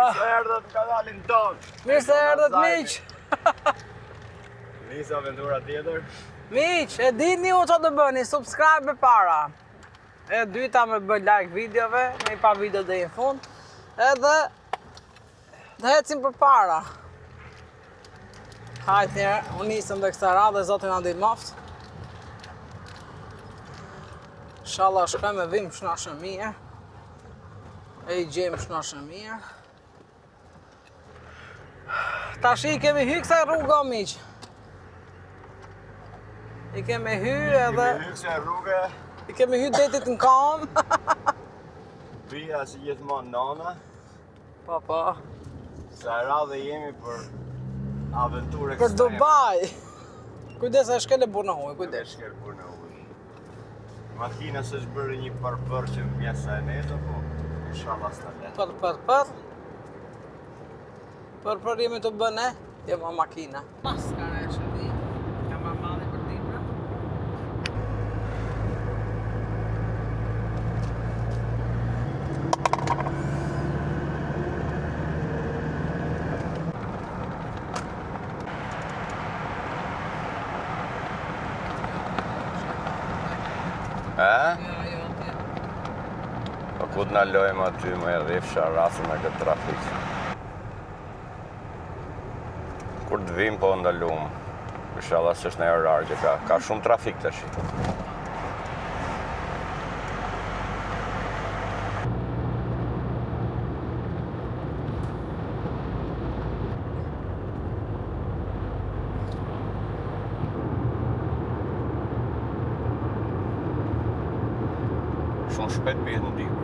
Mirë se erdhët në kanalin tonë. Mirë se erdhët miq. Nisa aventura tjetër. Miq, e dini u çfarë të bëni, subscribe para. E dyta me bë like videove, me pa video deri në fund. Edhe të ecim përpara. Hajde njerë, unë nisëm dhe kësa radhe, Zoti na ndihmoft. Inshallah shkojmë e vim shnashë mirë. E i gjejmë shnashë mirë. Tash i kemi hy kësaj rrugë o miq. I kemi hy edhe... Kemi hy kësaj rrugë. I kemi hy detit në kam. Pia si gjithmonë nana. Po. Sa radhe jemi për aventurë Për Dubai. Kujdes e shkele burë në huj, kujdes. Shkel burë në huj. Makina s'është bërë një përpër që mjesa e neto, po inshallah s'ta letë. Për jemi të bëne, jema makina. Maskara e shëdi, ka ma madhe për tipra. Po ku t'na lojmë aty më e rifsha rasin me këtë trafik. Kur të vim po ndalum. Inshallah s'është në orar që ka shumë trafik tash. Shumë shpejt bëhet në libër.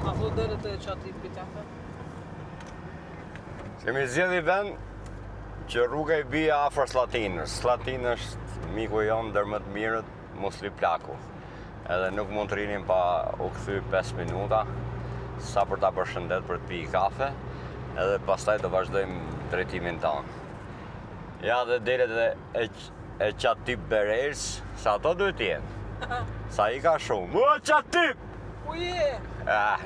A thu dere të qati pitante? Kemi zgjedhë vend që rruga i bie afër Slatinës. Slatinë është miku jon ndër më të mirët, Musli Plaku. Edhe nuk mund të rinim pa u kthy 5 minuta, sa për ta përshëndet për të pi kafe, edhe pastaj do vazhdojmë drejtimin tonë. Ja dhe deret e Qatip Berers, sa ato duhet jenë. Sa i ka shumë. O Qatip! Uje!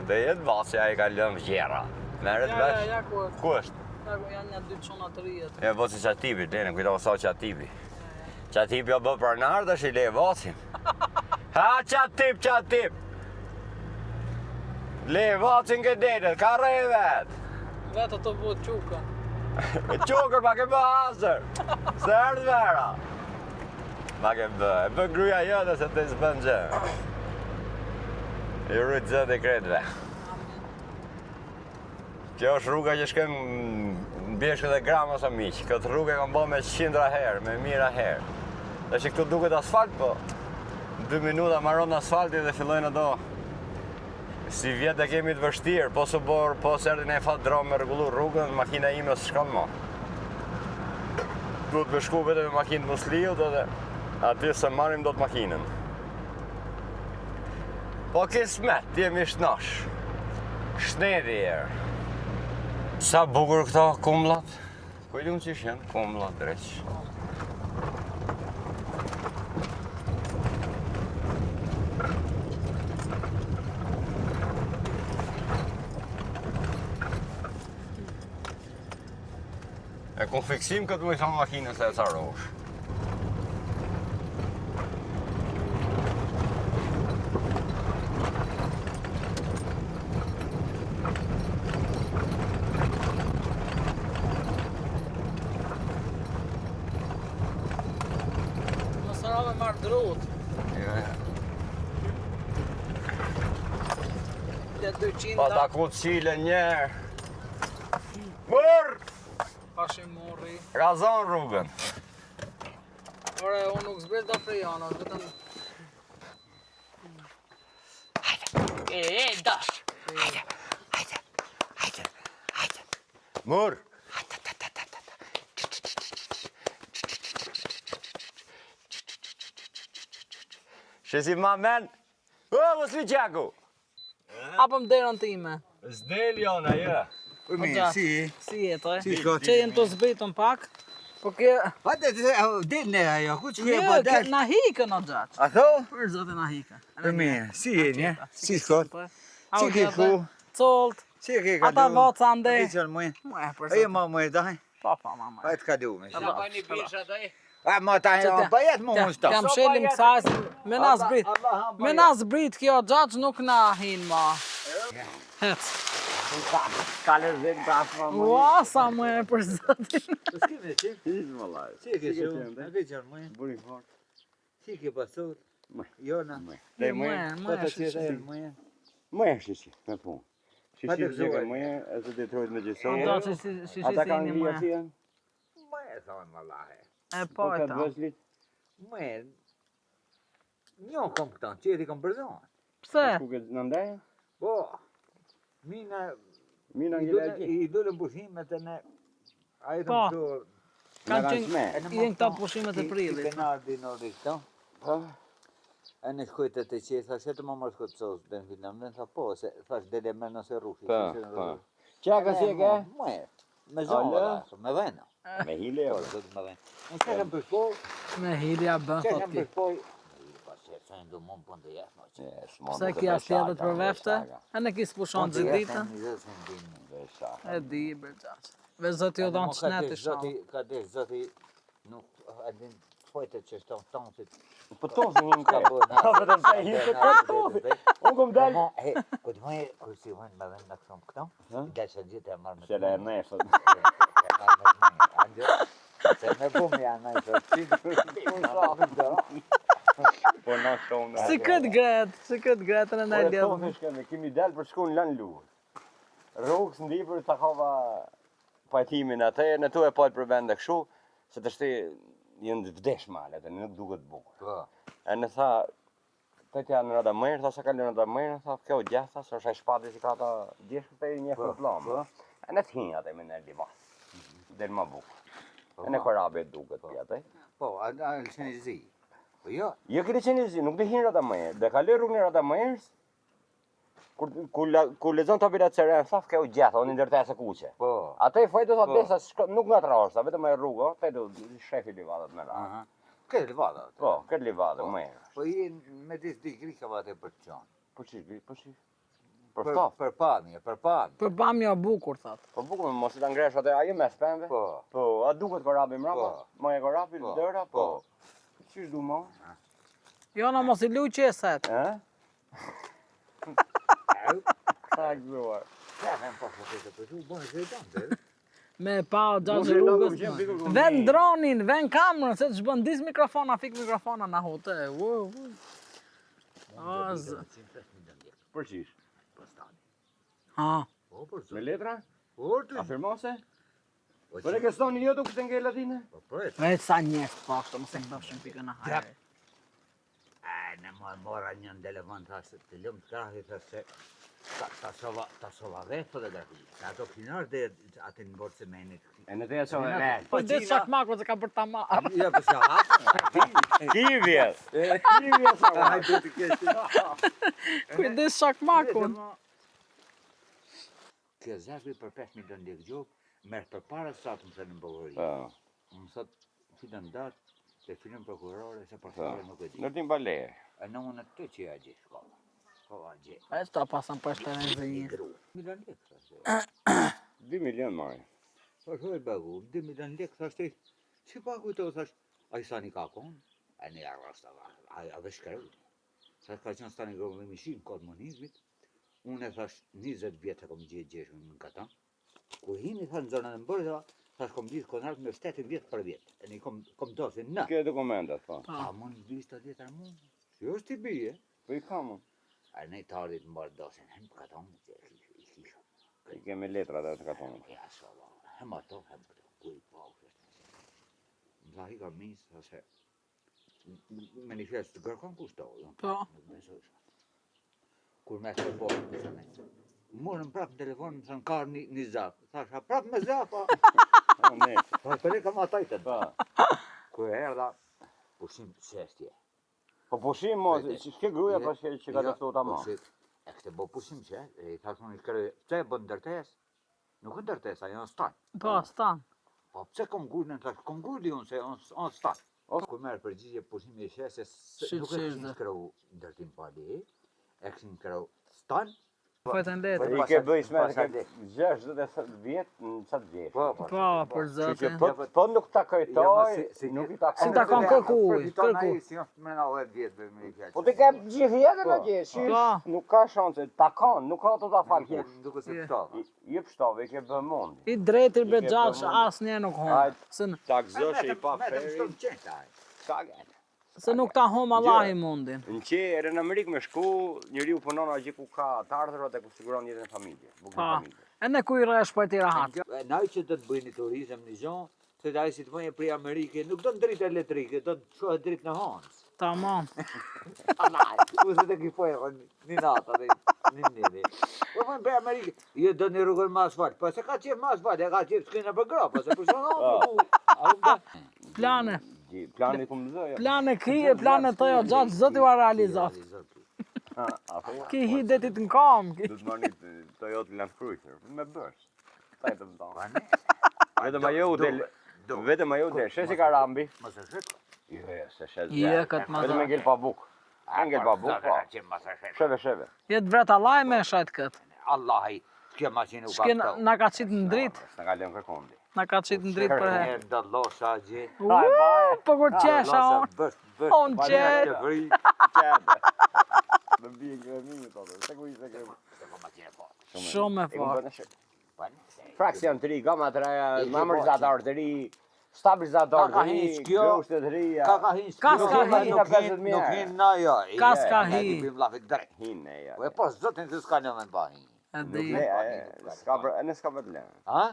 Dhe jetë vasja i ka lëmë gjera. Merret vesh? Ja, ku është? Ku është? Janë një 2 çona të rrijet. E voci Qatipi, dene, kujta sa Qatipi. Qatipi o bë pranar dhe shi le vocin. Ha, Qatip! Le vocin këtë denet, ka rej vetë. Vetë të bëhet qukën. Qukër pa ke bë asër. Se erdhë vera. Ma ke bë, e bë gruja jëtë se të s'bën gjë. I rrujtë zë dhe kretëve. Kjo është rruga që shkem në bjeshkët e grama sa miqë. Këtë rrugë e kam bë me 100 herë, me 1000 herë. Dhe që këtu duket asfalt, po 2 minuta maron asfalti dhe fillojnë ato. Si vjetë e kemi të vështirë, po së borë, po së erdin e fatë dromë me rregullu rrugën, makina ime së shkon mo. Duhet me shku vete me makinë të Musliut edhe aty se marim do të makinën. Po kismet, jemi shnosh. Shnedi erë. Sa bukur këto kumllat. Kujtëm që janë kumllat dreq. E ku fiksim këtë më i thamë makinës e carosh. Mësërave marrë drut. Dhe 200 Pa ta ku t'qile njerë. Mërë! Pashim morri. Ka zonë rrugën. Ore, unë nuk zbret do prej janë, vetëm... E, dash. Mërë! Shesi ma men. Mos li qaku. Hapëm derën time. S'del jona, ja. Po mirë, gjatë. si? Si jetë, Si shkot? Që jenë të zbritën pak. Po kjo... Hajde, del ne ajo, ku që Jo, po del? na hikën o gjatë. A tho? Për zotin na hikën. Po mirë, si jeni, si shkot? Si ke ku? Colt. Si ke ka Ata voca ande. Viçon më. Mue, për Ajo zotin. më më daj. Pa, mama. Hajde ka du me. Ata Pani bisha taj. A më ta pa jetë më unë sta. Jam shelim kësaj, me na zbrit. Me na zbrit kjo gjatë nuk na hin ma. Hec. Kale zek bafma. Ua, sa më e për zotin. S'ke me që? Hiç vallaj. Si ke që? Viçon më. Buri fort. Si ke pasur? Jona. Dhe më. Po të qetë më. Më shishi, me punë. Pa Shishi të zeka gëzuar. më, edhe detrojt me O gjësoj. gjatë si Ata kanë një lija më. si janë? Më e thonë vallahi. E po e Ka ta. të vëzlit. Më Njo kom këta, që jeti kom përzon. Pse? Ku ke në ndaja? Po, mina Mina i ngila dole- gjë. i dole pushimet e ne. A i të Po. mësur. Kanë kanë qenë shme. jenë këta pushimet e I prillit. Benardi Nordi këta. E në shkojtë të që, thash e të më mërë shkojtë sos, dhe në Finam, dhe në tha po, se thash dele me nëse rushi. Po. Qaka si e ke? Me zonë, Ala. me dhena. Me hile Po, jo. zëtë me dhena. Unë që kem përshkoj, Me hilja bën që thot kem ti. përshkoj. Pa se të në du mund për në jetë, no që. Pse kja sjedhet për vefte? E në kisë pushon gjithdita? E di, bre gjatë. Ve zoti u dhonë qënet i shumë. Ka desh zoti, nuk, a din, fojtë që shtonë tonësit. Po tosi një Ka ka. bërë vetëm se hinë të tosi. Unë kom dal. Këtë më e, kërë si vënë me vënë në këtëm këtëm, dhe që gjithë e marrë me Se la e nesër. Se me bumë janë në i të Po na shumë. Si këtë gretën e në Po ledhë. tosi shkemi, kemi dal për shku në lanë luë. Rrugës ndipër të hava pajtimin atë, në tu e pojtë për vende këshu, se të shti jenë të vdesh malet, e nuk duket bukur. E në tha, të tja në rada mërë, tha se ka në rada mërë, tha kjo gjatha, se është e shpati si ka ta djeshë të një për plomë. E në të hinja atë me në liva, dhe në ma bukur. E në korabe duket pjatë. Po, a në qeni zi. Po jo, Jo këtë qeni zi, nuk të hinë rada mërë, dhe kalë rrugë në rada mërës, kur lezon të abirat sërën, thaf kjo gjatha, unë ndërtese kuqe. po. Ate i fajtë të Po. desa, nuk nga të rashta, vetëm e rrugë, te du shefi livadat me ra. Këtë livada. Po, këtë livadë, më e. Po i me disë di grika vate për të qonë. Po që, për staf. Për pamje, për pamje. Për pamja bukur, thot. Po bukur, mos i të ngresh atë ajo me spemve. Po. Po, a duket korabi mrapa? Po. Ma e korabi, Po. dëra, po. Po. Qysh du ma? Jona mos i lu qeset. E? Sa gëzuar. Ja, me më pasë të të përshu, bënë që i tonë, Me pa o gjatë Mos i lagu, rrugës. qem pikur kur Ven mi. dronin, ven kamerën, se të shbën dis mikrofona, fik mikrofona na hote. O, zë. Për qish? Ha. Po, për Me letra? Po, të Afirmose? Po, Për e këstoni jo të kështë nge latine? Po, e Veç sa njerës pashtë, mos e këndofshin pikën e hajre. në më mora një në telefon, thasë, të lëmë të krahi, thasë, ta sova vetë fotografi. Ato kinarë dhe atë në borë cemenit. E në teja qove vetë. Po dhe shak makro se ka për ta marrë. Ja, për sa hapë. Ki vjet? Ki vjet sa ma? Hajde të keshë. Kujdes shak makun. Kjo zashvi për 5 milion lekë gjokë, merë për para sa të më thënë në Bogori. Po, Më thëtë, filën datë, se filën prokurore, se po. përshore nuk e di. Nërtim bale. E në unë të që ja gjithë shkolla. Po, a gjithë. E sta pasan për shtërën zë një. Milion lekë, thashtë. 2 milion marrë. Po, shë e bagu, 2 milion lekë, thashtë, që pa kujto, thashtë, a i stani ka konë, a një arrasta, a dhe shkërë. Thashtë ka qënë stani grovëllimi shi në komunizmit, unë e thashtë 20 vjetë kom gjithë gjeshën në kata. Kur hini thashtë në zonën e mbërë, thashtë kom gjithë konartë me 7 vjetë për vjetë. E një kom dosin në. Kjo dokumentat, po. A mund 20 vjetë arë mund? Si është t'i bije? Po i kam unë. A ne të ardit më bërë dosin, hem për katonë, që i kisha. I kemi letra dhe të katonit. Ja, so, hem ato, hem këto, ku i pa u kështë. Më tha i ka misë, tha se, manifest të kërkon kushtohë. Po. Nuk besojshë. Kur me të bërë, përse me. Morën prapë në telefon, më thënë karë një zapë. Thasha, prapë me zapë, Ne, pa për e kam atajtën. po. Kur erdha, pushim qështje. Po pushim mos, ç'ke gruaja pas që ka të ta më. E kështë bo pushim që, e ka thonë shkërë, pse e bën ndërtes? Nuk e ndërtes, ajo në stan. Po, stan. Po pse kom gullën, tash kom gulli unë se on stan. Kur merë përgjigje pushimi e shesë, nuk e këshin shkërë ndërtim pali, e këshin shkërë stan. Po e të ndetë. I ke bëj me 60 vjet në çat vjet. Po, për zotin. Po nuk ta kujtoj, nuk i takon. Si ta kanë kërkuj, kërkuj. Si është me 90 vjet dhe me i fjallë. Po ti ke gjithë jetën atje, nuk ka shanse, ta kanë, nuk ka të ta falë kush. Duke se pështova. Je pështove, i ke bë mundi. I drejtë i begjash asnjë nuk hon. Ta gëzosh i pa feri. Ka gëtë. Se nuk ta hom Allahi mundin. Në qerë në Amerikë me shku, njeriu punon atje ku ka të ardhurat e ku siguron jetën e familje. E ne ku i rresh për ti rahat. Naj që do të bëjnë turizëm në gjonë, se da si të bëjnë prej Amerike, nuk do në dritë elektrike, do të shohet dritë në Hans. Tamam. Ku se të kipojë, një nata dhe një njëri. Po bëjnë prej Amerike, jo do një rrugën më asfalt, po se ka qef më asfalt, e ka qef s'kina për gra, po se për shonë Plane. Plani ku më zë, Plane kije, plane të jo gjatë, zoti va realizat. Ki hi detit në kam. Do të marrni Toyota Land Cruiser me bërs. Ta e të më tonë. Vetëm ajo del, shesi ka rambi. Mos e shet. Jo, se shes. Je këtë ma Vetëm ngel pa buk. Ngel pa buk, po. Sheve. Jetë vret Allah me shajt këtë. Allahi, s'ke maqinë u ka Shke këto. na ka qitë në dritë. S'na ka lënë kërkondi. Na ka qitë në dritë për herë. Herë do losha gje. Po kur qesha on. On qet. Në bie grëmimi totë. Se ku ishte grëmimi. Shumë e fort. Fraksion 3, gama 3, memorizator 3, stabilizator 3, gjoshte 3. Ka Nuk hin na jo. Kas ka hi. Bim lafit drejt. Hinë ja. Po e po zotin se s'ka në mend bahin. E di. S'ka për të lënë. Ha?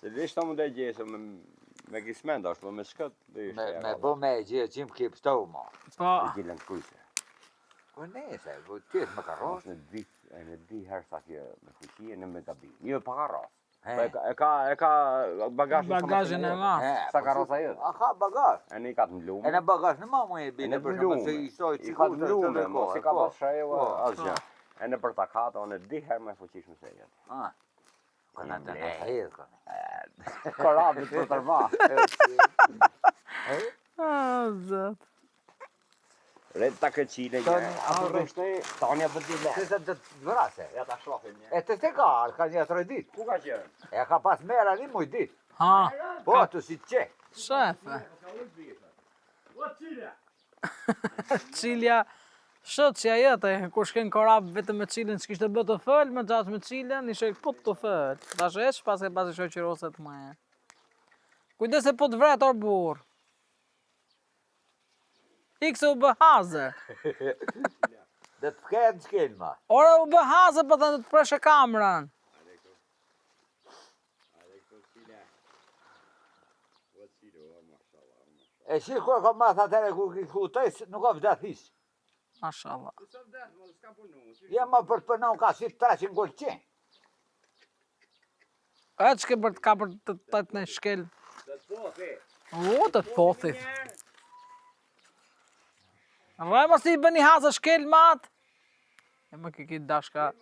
Se vesh ta mund e gjesë me kismend është, po me shkët dhe ishte. Me bo me gje qim kip stau ma. Po. E gjilën të kujse. Po nese, po tjetë me karosh. Në di herë sa kjo me fuqie në me gabi. Jo pa karos. E ka Bagazhin e ma. Sa karosa jë. A ka bagazh. E në i ka të mlume. E në bagazh në ma mu e bine për shumë se i soj I ka të mlume, mos i ka pas shrejo asgjë. E në për takata, unë e di herë me fuqishme se jetë. Këna të në hejtë këne. Korabit për tërma. Zot. Red ta këqile një. Apo rështoj, Tanja për t'i le. Se se të vrase. Ja ta shlofim një. E të te ka arë, ka një 3 dit. Ku ka qërë? E ka pas mera një muj dit. Ha. Po, të si qe. Shefe. Cilja. Shët që jetë, kur shken korab vetëm me cilin s'kishte bë të fëll, me gjatë me cilin, ishte put të fëll. Tash eq, pas i shoqëroset më e. Kujdes e po të vret or burr. Ikse u bë haze. Dhe të këtë s'ken ma. Ora u bë haze, po të preshe kamrën. E shi kur ka mas atere ku ki kutoj, nuk ka vdet hish. Mashallah. Ja ma për të përnau ka si 300 gol qenë. E që ke për të ka për të tëtë në shkel? O, të të pothi. Raj mos t'i bëni haza shkel mat? E më ki dashka.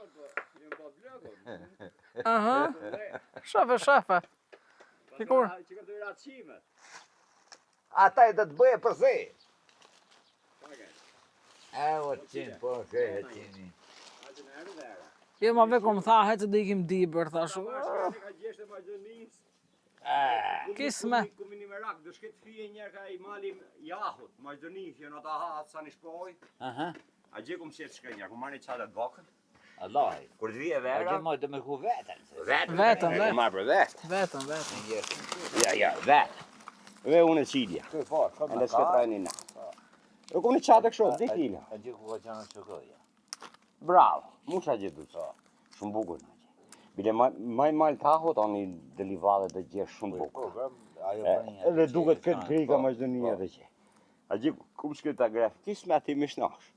Aha. Shefe. Kikur. Ata e do të bëje përse. E o qenë, po shehe qeni. Jo ma veku më tha, hecë dhe ikim dibër, thash. Kisme. Kumi një merak, do shket fije njerë ka i malim jahut, Maqedonisë, jo në ta hatë sa një shpoj. A gje ku më shetë shkaj njerë, ku marrë një qatë atë bakën. Allahi. Kur të vije A vera. gjë ma dhe me ku vetën. Vetën. Marrë për vetë. Vetën. Ja, vetë. Ve unë e qidja. E në shket rajnë na. E ku një qatë e kështë, di kila. A gjë ku ka qanë që këja. Bravo, musha gjithë du të. Shumë bukur në gjë. Bile maj malë tahot, anë i delivade dhe gjë shumë bukur. Edhe duket këtë grika Maqedonia dhe gjë. A gjë ku më shkët të gref, kisme ati më shnash.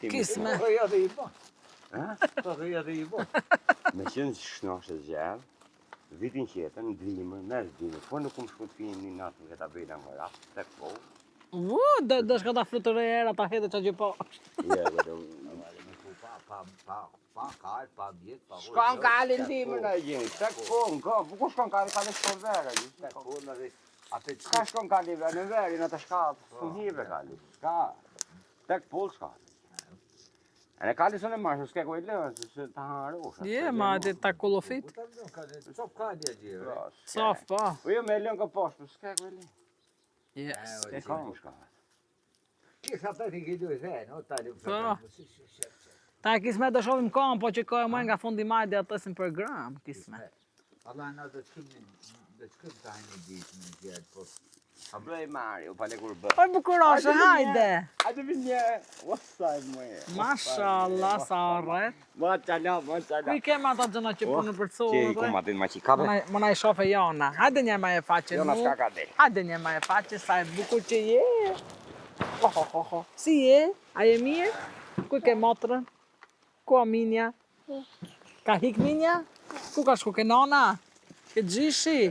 Kisme. Po ja dhe i bon. Po ja dhe i bon. Me qenë shnash e zjerë, vitin qetën, ndrimër, nërë ndrimër, po nuk më shkët finë një natë në këta bejda më rafë, tek po, Do shka ta fluturoj era ta hete qa gjë po. Ja, do. Pa kal, pa mjet, pa Shkon kalin dimën e gjeni. Tek pun, ku shkon kalin shkon verë. Tek pun atë Ka shkon kalin verë, në verin atë shkallë, shumë hive kalin. Ka, tek pull shka. E në kalin së në marshë, s'ke kuj lënë, se të haru. Je, ma ti ta kullofit. Sop ka dia gjë. Sof, po. Po jo me lënë ka poshtë, s'ke kuj lënë. Yes. S'ke kam shka. Kisha të t'i kidu e no? Tali Ta kisme do shohim kam, po që ka e nga fundi majde atësin program, kisme. Allah na do t'shkim tajnë ditë në gjerë, po... A blej Mario, pale kur bë. Oj bukuroshe, hajde! Hajde vinje, wasaj më e. Mashallah, sa arret. Mashallah. Kuj kem ata gjëna që punë për Që i sotë? kumatin ma qikabe. Më na i shofe Jona. Hajde një ma e faqe Jona nu. s'ka ka del. Hajde një ma e faqe, sa e bukur që je. Ho. Si je? A je mirë? Kuj ke motrën? Ku a minja? Ka hik minja? Ku ka shku ke nona? Ke gjishi?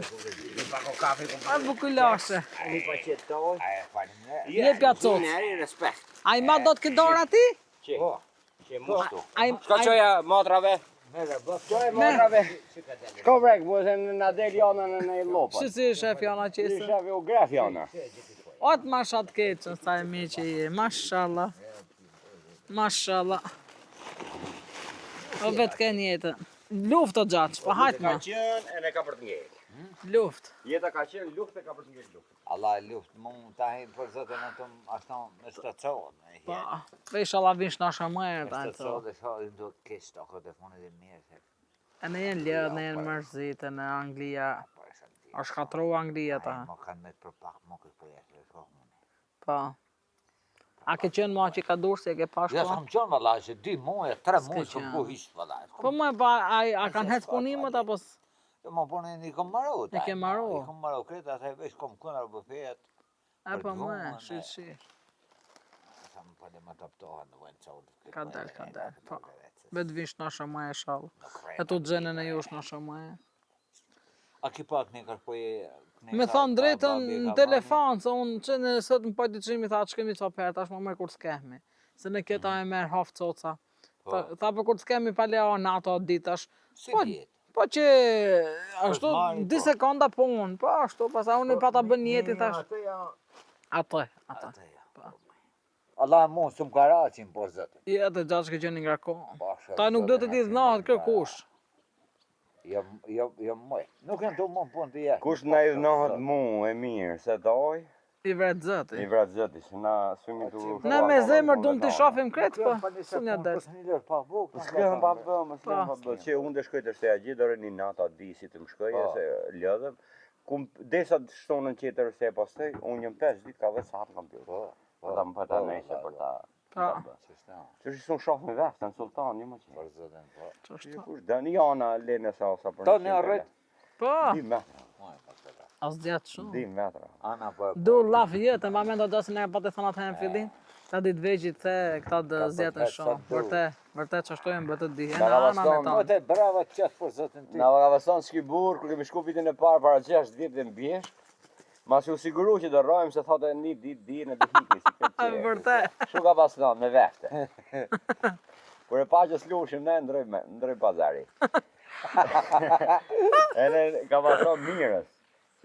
Pako kafe ku. A bukuloshe. Ai pa qetoj. Ai falem ne. Jepja cot. Njeri respekt. A i ma do të dora ti? Që. Që mushtu. Ai- Shko qoja motrave. Mere, bëf. Qoja motrave. Shko vrek, mu se në del jona në i lopa. Që si shef Jona Si qesë? shef u graf jona. O të mashat keqën, sa e mi që je. Mashallah. Mashallah. O vetë ke njëtë. Luft o gjatë, pa hajtë ma. Ka qenë e ne ka për të ngejt. Luft. Jeta ka qenë luft e ka për të ngejt luft. Allah luft mund ta hin për zotën atëm ashtu me shtacohen. Pa, pe inshallah vish nasha më herë, ta e Shtacohen thot. dhe shohin do të kesh to telefonit e mirë. E në jenë lërë, në jenë mërzit, në Anglia. A shkatru Anglia ta. Mo kanë me për pak mo këtë për jashtë e shohën. Pa. A ke qenë ma që ka dur se e ke Ja pashko? s'kam qenë valla, që 2 muaj, 3 S'ke muaj që qenë. ku hish valla. Po më pa, a kanë hec punimet apo? Jo më punë një kom maru. E ke maru? I kom maru kreta, ata veç kom kënar bufet. E po më, Për shi. Sa më pale më taptohen në vend qonë. Ka del, po. Vetë vish nasha më e shall. E tu gjenën e jush nasha më e. A ki pak një kërpoje... Me thonë drejtën në telefon, se unë që në sot më pojtë të qimi, tha që kemi co për, tash më merë kur s'kehmi. Se në këta e merë hafë coca. Tha për kur s'kemi pale o në ato ditash. Si Po, djetë? po që ashtu, marri, di po. sekonda punë, po ashtu, pasa unë i pata bën jetin, thash. Ato. Allah mu s'm ka raqin, por zëtë. Jetë gjatë që qenë nga ko. Ta nuk do të ti dhënohet kërkush. Jo mëj. Nuk janë të mund punë të jeshtë. Kush na i dhënohet mu e mirë, se doj, I vretë zëti. i vratë zëti, se na sëmi të... Ne me zemër dum të shofim kretë, po. Së një det. S'këhëm pa bëmë, s'këhëm pa bëmë. Që unë dhe shkoj të shteja gjithë, dore një nata disi të më shkoj, se lëdhëm. Kum desa të shtonën qetër se pastaj, unë jëm 5 ditë ka 10 saat kam pjurë. Po ta më pëta nejse për ta... Pa, Që shi sun shoh me veftën, sultan, një më që. Për zëtën, po. qështu. Kush dënë jana lene sa për Ta një arret. Po, 2 metra, as djetë shumë. 2 metra. Ana po. Du laf jetë, ma mendo gjasë ne pa të thënë atë në fillim. Ta ditë vegjit the këta dë zjetën shumë. Vërtet që ashtojnë bërë të di. E në ana me Po tonë. te brava të qëtë për zëtën ti. Na vavaston s'ki burë, kur kemi shku vitin e parë para 6 vjetë dhe mbjesht. Mas u siguru që do rrojmë se thotë një ditë di në të hikni si këtë qe. Vërtet. Shu ka paston me vefte. Kur e pa që s'lushim ne ndroj pazari. Edhe ka paston mirës.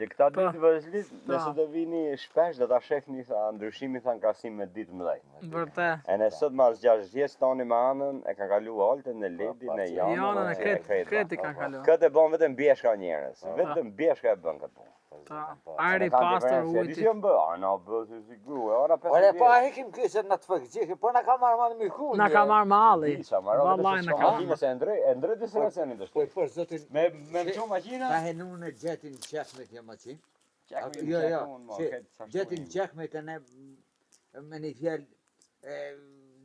Që këta ditë vëzhlit, nëse do vini shpesh, do ta shefni sa ndryshimi thanë krasim me ditë mëdhej. Vërtet. E në sot mas 6 vjeç tani me anën e ka kalu oltën në ledin e janën. Janën e kreti kanë kalu. Këtë e bën vetëm bjeshka njerës. Vetëm bjeshka e bën këtë punë. Ari pastor Disi ujti. jam bë, ana bë si grua, ora 5. Ore, pa hekim kyse në të fëgjikë, po në ka marrë ma në miku. Na ka marrë malli. Vallaj na ka marrë. se ndrej distracionin të Po shtë. për zëtën. Me mëqu maqina? Ta henun e gjetin qekmet një maqin. Qekmi Jo, jo, që gjetin qekmet e ne me një fjell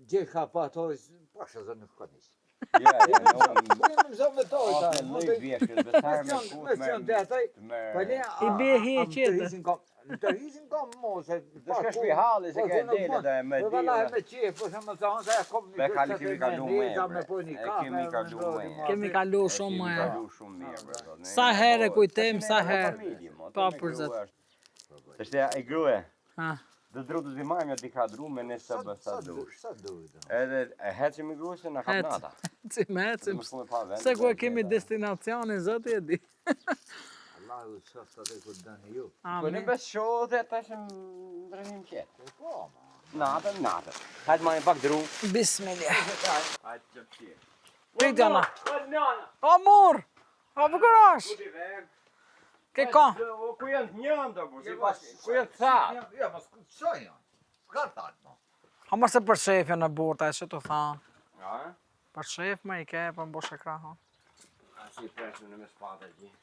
gjithë ka pa to, pasha zë nuk ka njështë. Ja, Në zonë me to, ta. Në vjeshkës, besar me shkut I bie hi e qetë. Në të hizin kam mo, se... Dhe shka shpi halli se ka dele dhe me Po valla me qef, po se më thonë se e kom një Be kali gjë kemi që kalu me me ndeza, me bre. po një E kafe. kemi kalu me. Kemi kalu shumë Kemi e. kalu shumë mirë bre. thot, ne Sa jemi herë ballë. kujtem, Se sa ne jemi herë. familje, mo, Pa, te me për grua zot. është. Të shte e grue, Ha. Dhe dru të zimajmë ja di ka dru me në sëbë sa dush. Sa dush. Edhe e hecim i grusë në kapnata. Hecim. Se ku e kemi destinacionin, zoti e di. Allahu shoft atë ku dani ju. Po në bes shohë të shëm ndrënim qetë. Po, Natën. Hajtë ma një pak dru. Bismillah. Hajtë që pëtje. Prit jana. Nana. Amor! A bukurosh? Ku ti vem? Ke ka? Ku janë të njën të bu, ku janë të thatë? Ja, mos çoj janë. S'ka thatë, mo. A mos e për shefja në burta, e që të thanë. Ja? Për shef me i ke, për mbosh e kraha. A si preshën në me spatë e gjithë.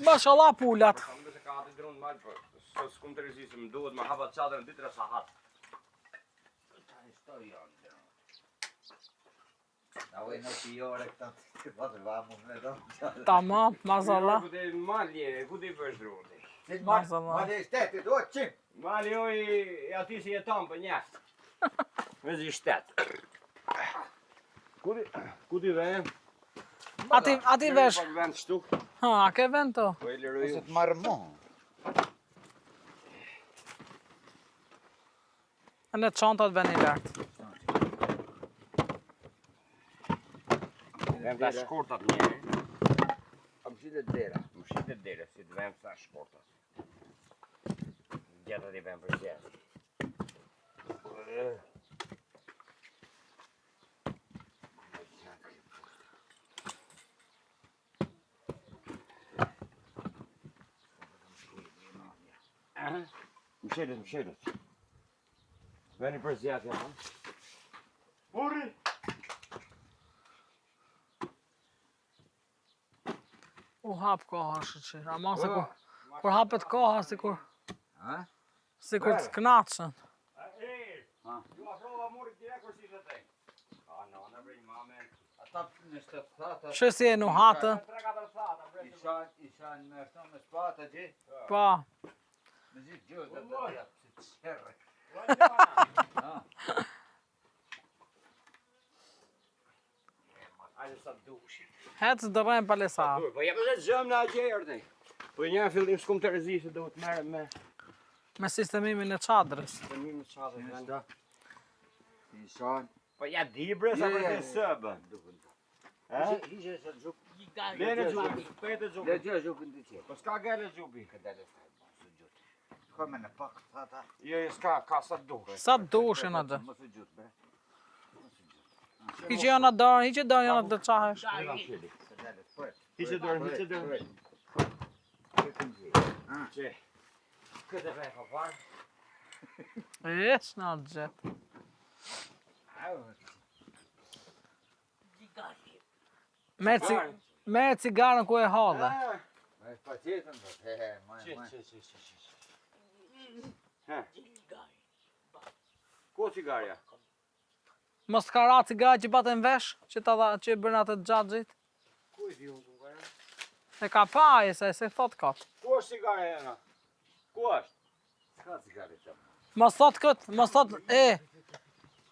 Mashallah pullat. Kam dhe se ka ati dronë malë, për s'kum të rezisë, më duhet më hapat qatër në ditë rësa hatë. Tani stoj janë. Na oj në pijore këta të patë vamu me do. Tamam, mashallah. Ku te malje, ku te për shdruti? Malje i shtetit, o qim. Malje oj e ati si jeton për njështë. Me zi shtetë. Ku ti vem? Ati vesh. Pak vend shtu. Ha, a ke vend to? Po e liruju. Ose të marrë mo. Në çantat veni lartë. Vem të shkurtat njeri. A më shitet dera. Më shitet dire, si të vem të shkurtat. Gjetët i vem për gjetë. Më shitet. Veni për zjatë, ja. Burri! U hap koha shëqir, ama se kur hapet koha, si kur të knaqën. Ju afrova murit direkt për si të tej. No, në vrej mame. Ata në shtetë thata. Që si e nu hatë? 3-4 thata. Ishan me ashtu me spatë gji. Pa. Me zi gjurë të të tja të qërë. Ajde sa dushi. Hecë dërrejmë palesarë. Po jep edhe zëm në agjerë tej. Po një fillim s'kum të rezisë do të merrem me Me sistemimin e çadrës. sistemimin e çadrës venda. Ishan. Po ja di bre sa për të sëbën. Ishe sa gjupë. Lene xhupi, pete xhupi. Dhe gjë gjupë në të qërë. Po s'ka gale xhupi. Këdele staj mos u gjutë. Shkoj me në pak thata. Jo, s'ka, ka sa duhe. Sa dushin atë. Mos u gjutë bre. Hiqe janë atë dorën, hiqe dorën janë atë të qahesh. Këdele spër. Hiqe dorën, hiqe dorën. Që. Këtë e ka parë. Esh në atë gjetë. Me cigarën ku e hadhe. Me pa qetën do. Ku cigarja? Mos ka ra cigarë që baten vesh, që bërën atë të gjaxhit. Ku e di unë cigarja? E ka pa e se thot ka. Ku është cigarja jena? Ku është? Ska cigare të më. Mos thot këtë,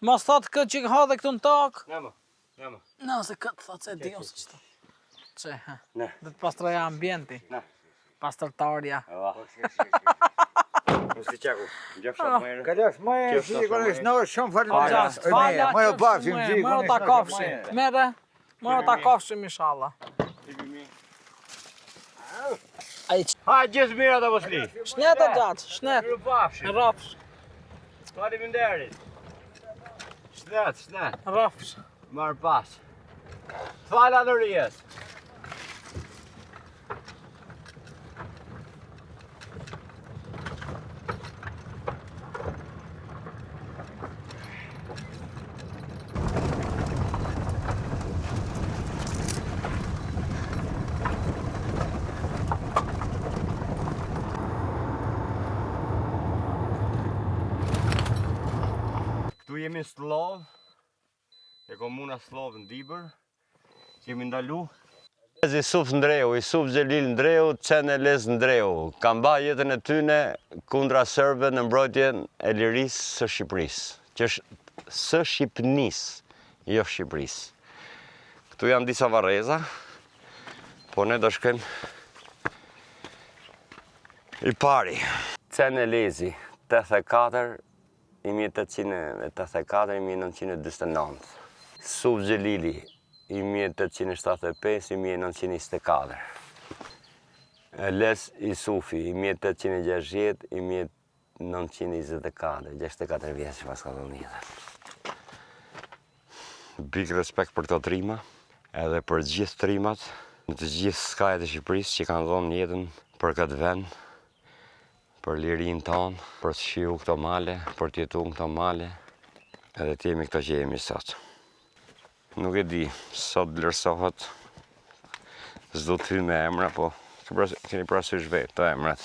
mos thot këtë që hadhe këtu në tokë. Nëmë. Nëse këtë thot se di ose qëta. Që, Ne. dhe të pastroja ambienti. Ne. Pastërtarja. Po si qaku, gjefë shatë mëjërë. Kalef, më e Qef shikon sa e snorë shumë falë. Fala, Më e pafim gjikon. Mërë ta kofshim. Mërë ta kofshim inshallah. Ha, gjithë mira të posli. Shnet e gjatë, shnet. Mirë pafshim. Rafsh, Faleminderit. Shnet. rafsh. Marë pas. Fala në rjes. Këtu jemi Slov, e komuna Slov në Dibër, kemi ndalu. Isuf Ndreu, Isuf Xhelil Ndreu, Çenelez Ndreu, kam ba jetën e tyne kundra serbëve në mbrojtjen e lirisë së Shqipërisë, që është së Shqipënisë, jo Shqipërisë. Këtu janë disa varreza, po ne do shkojmë I pari. Cenelezi, 1884-1949. Suf Gjelili, 1875-1924. Les Isufi, 1860-1924, 64 vjeç pas ka dhënë jetën. Big respekt për këto trima, edhe për gjithë trimat, në të gjithë skajet e Shqipërisë që kanë dhënë jetën për këtë vend, për lirinë tonë, për të shiu këto male, për të jetu në këto male, edhe të jemi këto që jemi sot. Nuk e di, sot vlerësohet, s'do të hyj me emra, po keni parasysh vetë të emrat,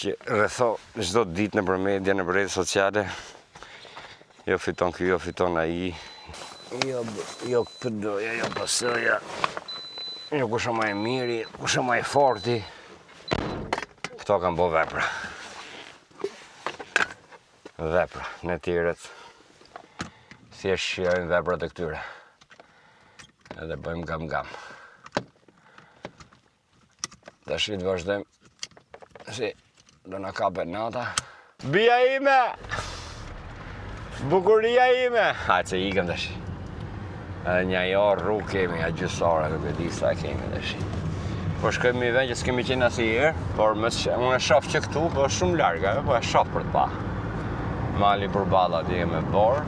që rretho çdo ditë nëpër media, nëpër rrjetet sociale, jo fiton ky, jo fiton ai, jo PD-ja, jo PS-ja, jo kush më e miri, kush më e forti. Këto kanë bo vepra. Vepra, në tjerët thjesht shijojnë veprat e këtyre. Edhe bëjmë gam-gam. Tash të vazhdojmë si do na kapet nata. Bia ime! Bukuria ime! Hajtë se ikëm tash. Edhe një orë rrugë kemi, a gjysore, nuk e di sa kemi tash. Po shkojmë një vend që s'kemi qenë asnjëherë, por unë e shoh që këtu, po është shumë larg, po e shoh për të pa. Mali përballa atje me borë.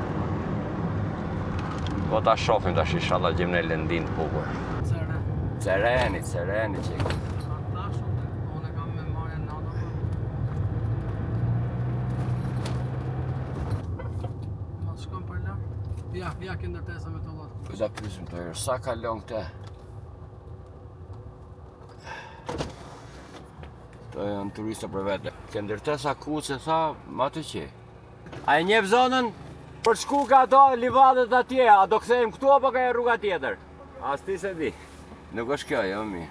Po ta shohim tash inshallah gjejmë në lëndin të bukur. Cereni çik. Unë kam me marrën natën. Mos shkon për larg. Ja ndërtesa me to vot. Po ta pyesim të herë, sa kalon këtë? Të janë turista për vete. Ke ndërtesa kuce, tha, ma të qe. A e njef zonën për shku ka ato livadet atje, a do kthejmë këtu apo ka e rruga tjetër? As ti se di. Nuk është kjo, jo mi.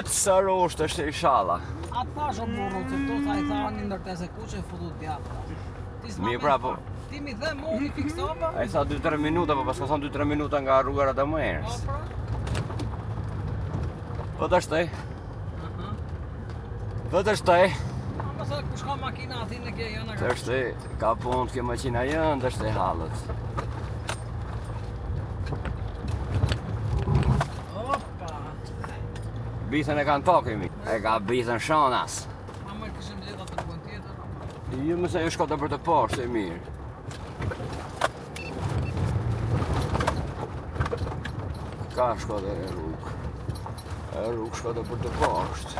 Sa rusht është inshallah. Atë thash o burru, që këto sa i tha një ndërtese kuqe e futu t'japë. Mi pra po. Ti mi dhe mu mi fiksova? A i sa 2-3 minuta, po pas ka thonë 2-3 minuta nga rrugar atë më erës. Po të shtoj. Po të shtoj. Ama sa kush ka makina ati në kje janë Të shtoj, ka punë të kjo makina jënë, të shtoj halët. Opa! Bitën e kanë tokë mi. E ka bitën shonas. Ama kishim gjitha të rrugën tjetër. Jo mëse jo shkota për të poshtë, e mirë. Ka shkota e rrugë. E rrugë shkota për të poshtë.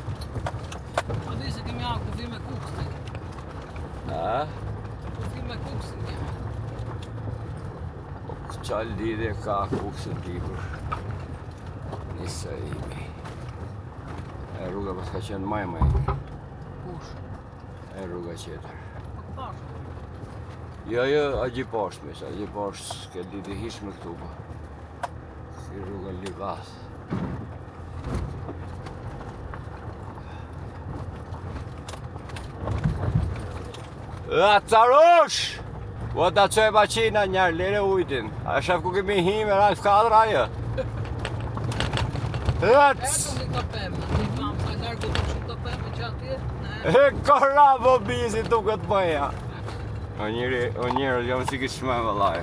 A di se kemi a kufi me kuksin. A? Kufi me kuksin kemi. Qa lidhje ka kuksin tipër. Nisa imi. E rruga pas ka qenë maj. Kush? E rruga qeter. Po thash. Jo, a gjipasht mis, a gjipasht s'ke diti hish me këtu po. Si rruga Livas. A carush! Po ta qoj maqina njerë, lere ujtin. A shef ku kemi hi me rajt fkadra ajo? Erdo një të pemë, ti mam sa largo të shumë të pemë që atje? E kora po bizi duket bëja. O njërë, jam si kishë me vëllaj.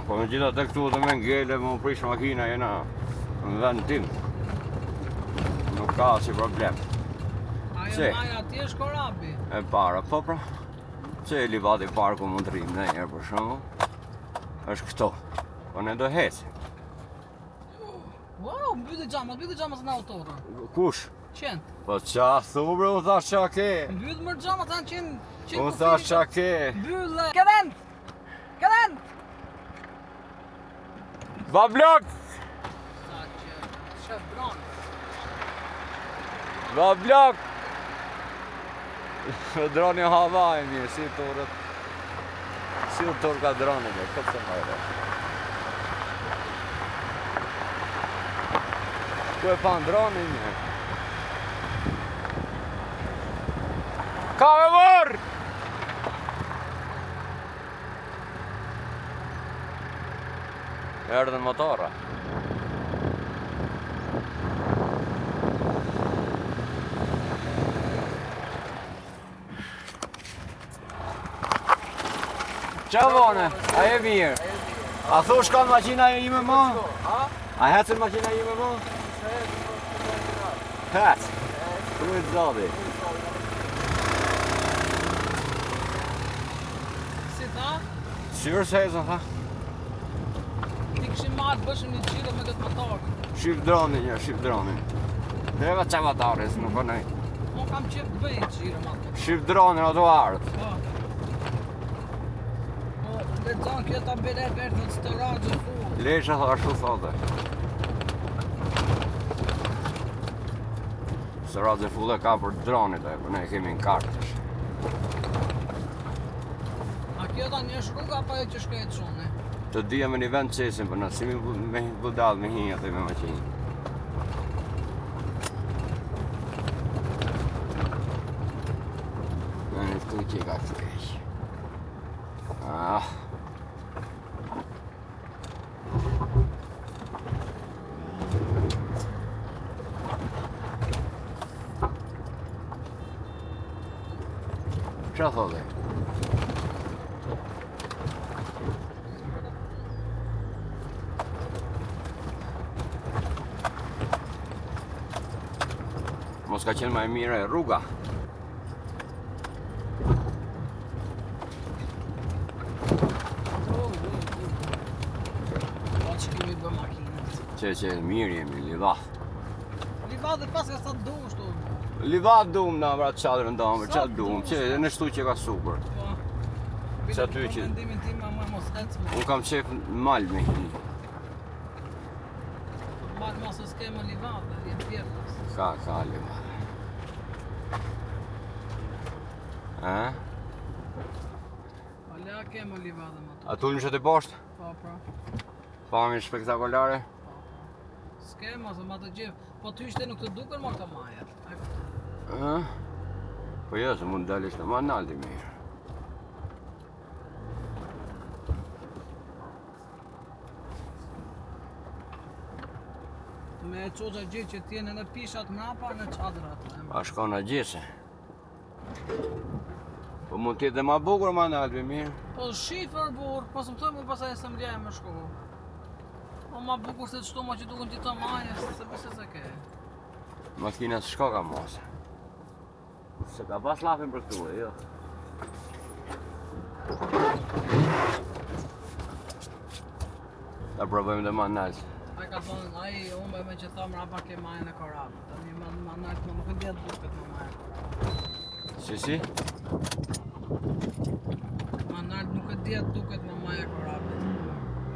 Po me gjitha të këtu dhe me ngele, më prish makina jena në vend tim. Nuk ka si problem. Ajo maja atje është korabi. E para, po pra. Që e livati parku mund të rrim në njerë për shumë. është këto. Po ne do hecim. Wow, mbylli xhamat në autorë. Kush? Qent. Po qa thu bre, unë thash qa ke? Mbyll më xhamat tanë qenë Unë thash qa ke? Mbyll. Këdent. Va blok! Sa që shef bron. Va blok! Droni hava e mirë, si turët. Si u tur ka droni me, këtë se majre. Ku e pan droni një? Ka me mërë! Erdhen motora. Qa vone? A e mirë? A thush ka maqina ime më? A hecën maqina ime më? Hec. Krujt zadi. Si ta? Syrë se hecën, tha. Ti këshim marrë bëshëm një qire me këtë motor. Shif dronin një, shif dronin. Neva qavatares, nuk o nej. Unë kam qef të bëjnë qire ma të. Shif dronin ato ardh. Po. Po, le zonë kjo ta mbire verë të të rajë fu. Lesha tha ashtu thote. Së radzë fulle ka për dronit e, për ne kemi në kartësh. A kjo ta një shruga pa jo që shkajtë shone? Të dhja me një vend qesin, për nësi me budal me hinja të me maqinë. Në një të që ka këtë keq. Ah. Qa thote? Mos ka qenë ma e mire rruga. Po që kemi bë makinët. Që mirë jemi, livath. Livadhe pas ka sa të dush tu. Livath dum na vrat qadrën dam, qatë dum, që në shtu që ka super. Po. Që aty që- Mendimin tim ma mos ecë me. Unë kam qef në mal me hi. Marë mos e s'ke më livadhe, jenë tjertës. Ka livath. A? Ale a ke më livadhe më të. A tu në që të poshtë? Po, po. Pami spektakolare? S'ke mos e ma të gjef. Po ty ishte nuk të duken më këto majet. A? Po jo, se mund dalë ishte ma naldi mirë. Me e qoqa gjithë që t'jene në pishat mrapa në qadrat. A shko në gjese. Po mund t'jetë dhe ma bukur ma naldi mirë. Po shifër burë, po së më thoi mu pasaj se më lejë me shku. Po ma bukur se të shtu ma që duken gjitha majes, se pëse se ke. Makina s'shko ka mose. Se ka pas lafin për këtu e, jo. Ta provojmë dhe ma nalë. Ai ka thonë, ai unë me që tha mrapa ke majën e korabit. Tani ma nalt më nuk e djetë duket më majë. Si? Ma nalt nuk e djetë duket më majë e korabit.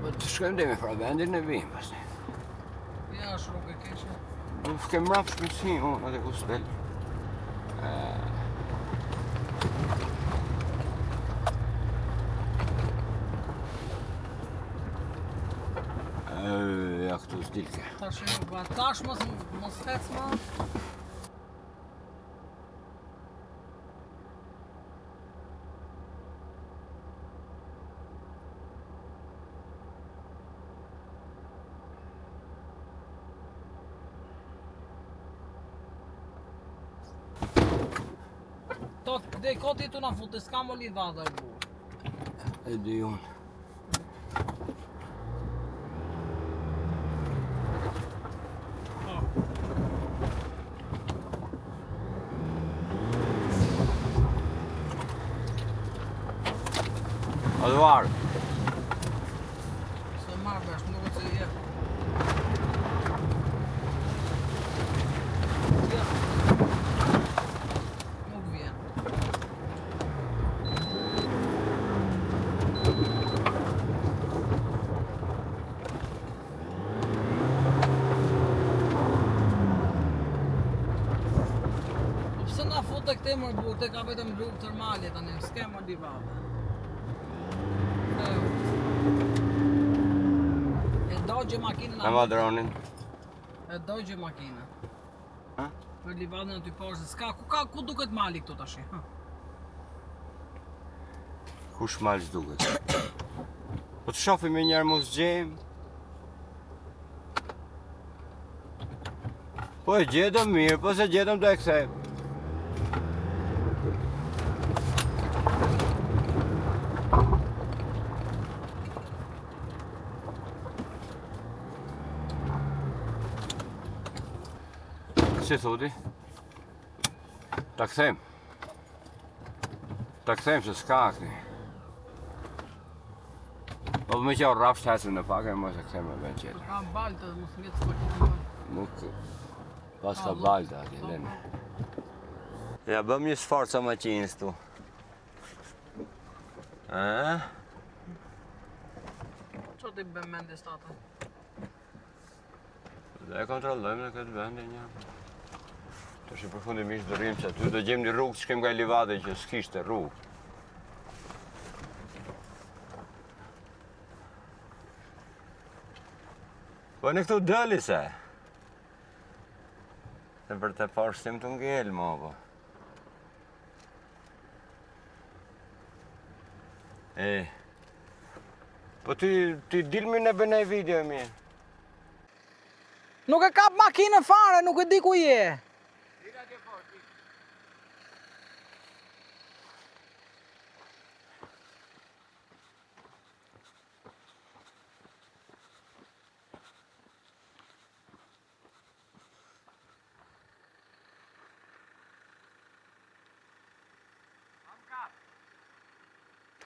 Po të shkojmë dhe me fra vendin e vim, pasne. Ja, është rrugë e keqe. Du kem mrap shpësi, unë edhe ku s'del. Ja këtu s'dilke. Tash e ba, tash mos hec ma. Dhe koti tu na futë, s'ka më livadhe bu. E di unë. Eduardo. Se marrë vesh, nuk e që je. Nuk vjen. Po pse na fut tek te më bu, te ka vetëm rrugë termale tani, s'ke më livadhe. E dojgje makinën E ma dronin. E dojgje makinën. Ha? Për livadën aty poshtë, s'ka, ku duket mali këtu tash? Ha? Kush mal s'duket. Po të shofi me njerë mos gjem. Po e gjetëm mirë, po se gjetëm do e kthejmë. Si thudi? Ta kthejmë. Ta kthejmë se s'ka akni. Po më që rraf shtetën në pak e mos e kthejmë në vend tjetër. Ka baltë, mos ngjetë s'po Nuk pas ka balta atje, lene. Ja, bëm një sforca makinës tu. Ço ti bën mendje statë? Dhe e kontrollojmë në këtë vendin një. Tash përfundimisht do rrim që aty do gjejmë një rrugë që kem nga Livade që s'kishte rrugë. Po në këtu dëli se. Se për të parë shtim të ngellë, mo, po. Po ti dilmi në bënej video e mirë. Nuk e kap makinën fare, nuk e di ku je.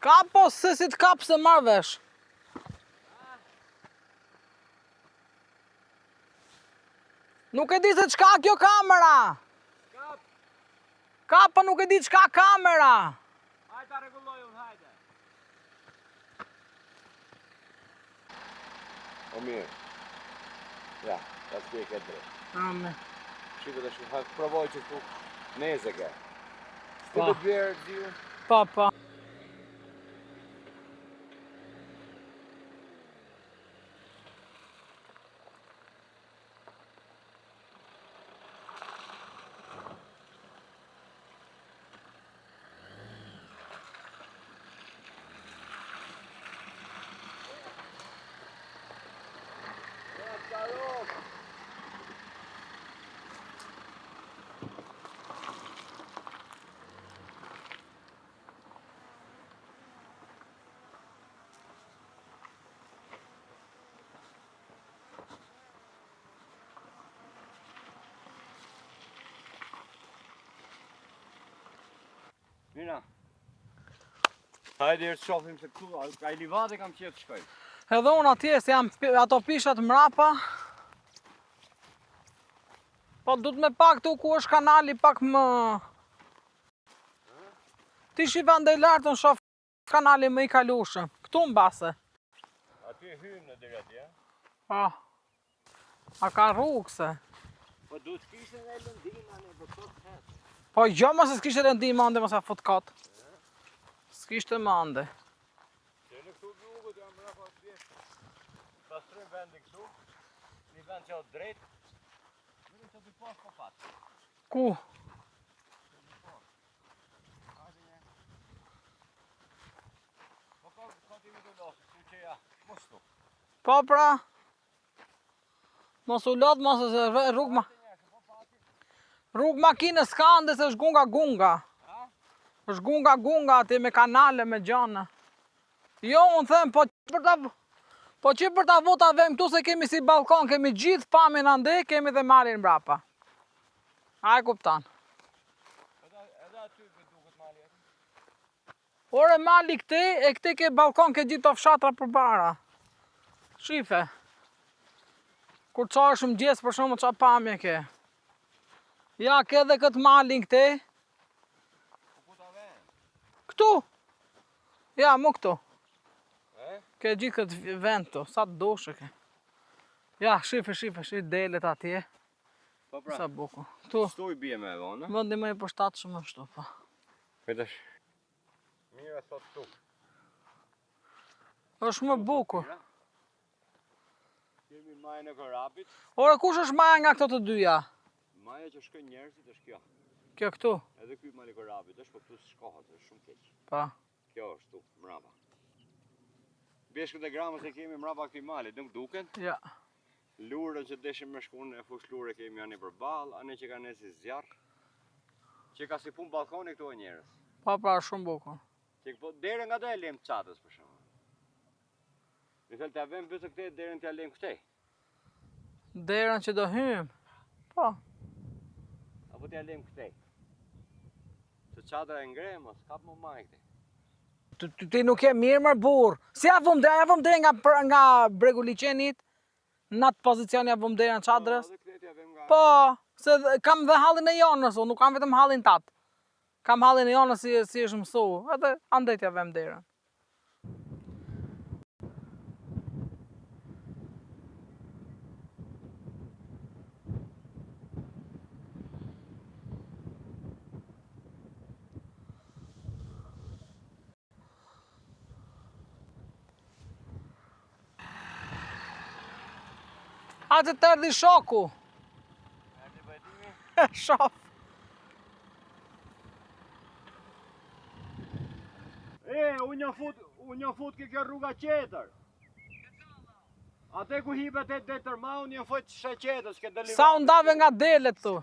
Kap po se si të kap se marrë vesh. Nuk e di se çka kjo kamera. Kap po nuk e di çka kamera. Hajde ta rregulloj unë, hajde. O mirë. Ja, ta s'ke këtë drejt. Ame. Shiko të shumë, provoj që tu neze ke. S'ku Pa. të bjerë, dziu? Pa. Mina. Hajde të shofim se këtu, ka I Livade kam qef të shkoj. Edhe unë atje se jam ato pishat mrapa. Po du të me pak tu ku është kanali pak më... Ti shi vende lartë në shof kanali më I kalushëm. Këtu mbase. Aty hymë në deri atje. Po. A ka rrugë se. Po duhet kishte nga lëndima në bëkot hetë. Po jo mos e s'kishte lëndima ande mos a fut kot. S'kishte mande. Se në këtu rrugët jam mrapa atje. Pastrojmë vendi këtu. Një vend që o drejt. Në që të pas po pat. Ku? Po ka ti më të losë, ku që ja, mos tu. Po pra. Mos u lot, mos e rrugë ma... Rrugë makinës s'ka ande se është gunga. është gunga ati me kanale, me gjana. Jo, unë them, po që për ta vota vem këtu se kemi si balkon, kemi gjithë pamin ande, kemi dhe malin mbrapa. A e kuptan. Edhe aty për duket mali aty. Ore mali këte, e këte ke balkon, ke gjithë të fshatra për para. Shife. Kur qa është më gjesë për shumë qa pamje ke. Ja, ke dhe këtë malin këte. Këtu. Ja, mu këtu. Ke gjithë këtë vend të, sa të doshe ke. Ja, shife, delet atje. Po pra, Sa buku. Tu, stu I bje me vonë. vëndi më I përshtatë shumë është tu, pa. Këtësh. Mira sot tu. është më bukur. Kemi majën e Korabit. Ore, kush është maja nga këto të dyja? Maja që shkën njerëzit është kjo. Kjo këtu? Edhe ky mali Korabit është, po këtu s'shkohet, është shumë keq. Pa. Kjo është tu, mrapa. Beshkët e gramës e kemi mrapa këtij malit, nuk duken. Ja. Lurën që deshim me shkuën e fush lure kemi ani për balë, ani që ka nesi zjarë. Që ka si pun balkoni këtu e njerës. Pa, pra, shumë bukur. Që po dere nga do e lem çatës për shumë. Në thellë të avem bëtë këte, derën të lem këtej. Derën që do hym. Po. Apo t'ja lem këtej. Se çadra e ngre, mos kap më maj këtej. Ti nuk je mirë më burr. Si ja vëm deri nga bregu liçenit. Në atë pozicion ja vëm deri në çadrës. Po, se kam dhe hallin e jonës, unë nuk kam vetëm hallin tat. Kam hallin e jonës si është mësu. Edhe andaj ja vëm derën. Atë të erdhi shoku. Erdi bëjtimi? Shof. Unë një fut ke kjo rruga qetër. Ate ku hipet e detërma, unë një fut shë qetër, s'ke delivat. Sa unë dave nga delet tu.